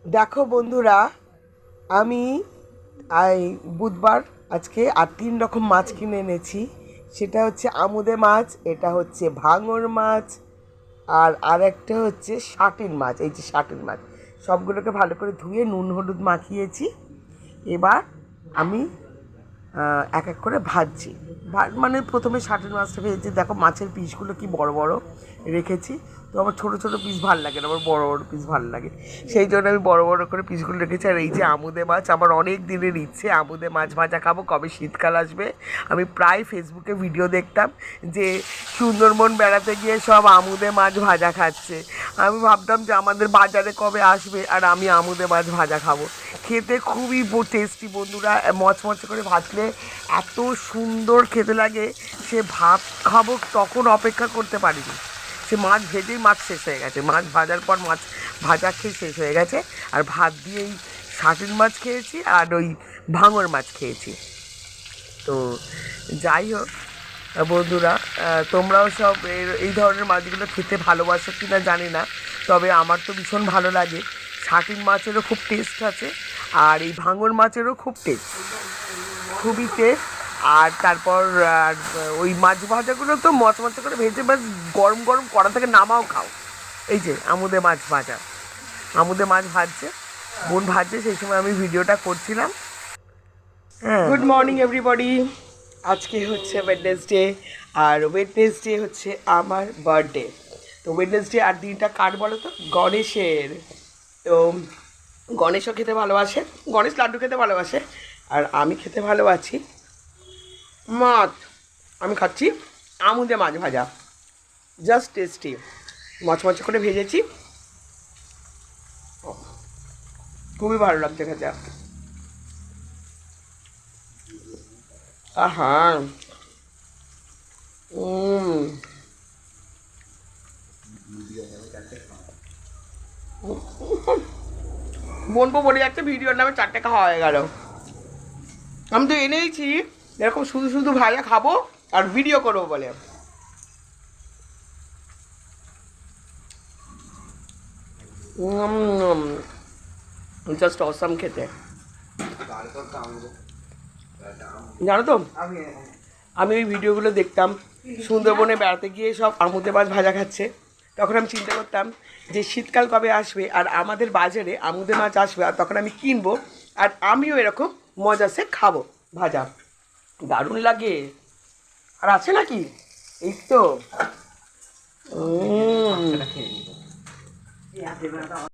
দেখো বন্ধুরা, আমি বুধবার আজকে আর 3 রকম মাছ কিনে এনেছি। সেটা হচ্ছে আমুদে মাছ, এটা হচ্ছে ভাঙর মাছ, আর একটা হচ্ছে শাটিন মাছ। এই যে শাটিন মাছ, সবগুলোকে ভালো করে ধুয়ে নুন হলুদ মাখিয়েছি। এবার আমি এক এক করে ভাজছি। মানে প্রথমে শাটিন মাছটা ভেজেছি। দেখো মাছের পিসগুলো কি বড় বড় রেখেছি। তো আমার ছোটো ছোটো পিস ভালো লাগে না, আমার বড় বড় পিস ভালো লাগে, সেই জন্য আমি বড় বড় করে পিসগুলো রেখেছি। আর এই যে আমুদে মাছ, আমার অনেক দিনের ইচ্ছে আমুদে মাছ ভাজা খাবো, কবে শীতকাল আসবে। আমি প্রায় ফেসবুকে ভিডিও দেখতাম যে সুন্দরবন বেড়াতে গিয়ে সব আমুদে মাছ ভাজা খাচ্ছে। আমি ভাবতাম যে আমাদের বাজারে কবে আসবে আর আমি আমুদে মাছ ভাজা খাবো। খেতে খুবই টেস্টি বন্ধুরা, মচমচ করে ভাজলে এত সুন্দর খেতে লাগে। সে ভাত খাবো তখন অপেক্ষা করতে পারিনি। সে মাছ ভেজেই মাছ শেষ হয়ে গেছে, মাছ ভাজার পর মাছ ভাজা খেয়ে শেষ হয়ে গেছে। আর ভাত দিয়েই শাটিন মাছ খেয়েছি আর ওই ভাঙর মাছ খেয়েছি। তো যাই হোক বন্ধুরা, তোমরাও সব এই ধরনের মাছগুলো খেতে ভালোবাসো কি না জানি না, তবে আমার তো ভীষণ ভালো লাগে। শাটিন মাছেরও খুব টেস্ট আছে, আর এই ভাঙর মাছেরও খুব টেস্ট, খুবই টেস্ট। আর তারপর ওই মাছ ভাজাগুলো তো মচমচে করে ভেজে বাস গরম গরম কড়া থেকে নামাও খাও। এই যে আমুদে মাছ ভাজা, আমুদে মাছ ভাজছে, বোন ভাজছে, সেই সময় আমি ভিডিওটা করছিলাম। হ্যাঁ, গুড মর্নিং এভরিবডি। আজকে হচ্ছে ওয়েডনেসডে, আর ওয়েডনেসডে হচ্ছে আমার বার্থডে। তো ওয়েডনেসডে আর দিনটা কার বলো তো? গণেশের। তো গণেশও খেতে ভালোবাসে, গণেশ লাড্ডু খেতে ভালোবাসে, আর আমি খেতে ভালোবাসি মাছ। আমি খাচ্ছি আমুদে মাছ ভাজা, জাস্ট টেস্টি, মচমচে করে ভেজেছি, খুবই ভালো লাগছে খেতে। আহা, বোনপো বলে যাচ্ছে ভিডিওর নামে 4 টাকা হয়ে গেল। আমি তো এনেইছি এরকম শুধু শুধু ভাজা খাবো আর ভিডিও করবো বলে। জাস্ট অসাম খেতে, জানো তো। আমি ওই ভিডিওগুলো দেখতাম, সুন্দরবনে বেড়াতে গিয়ে সব আমুদে মাছ ভাজা খাচ্ছে। তখন আমি চিন্তা করতাম যে শীতকাল কবে আসবে আর আমাদের বাজারে আমুদে মাছ আসবে, আর তখন আমি কিনবো আর আমিও এরকম মজাসে খাবো ভাজা। দারুণ লাগে। আর আছে নাকি? এই তো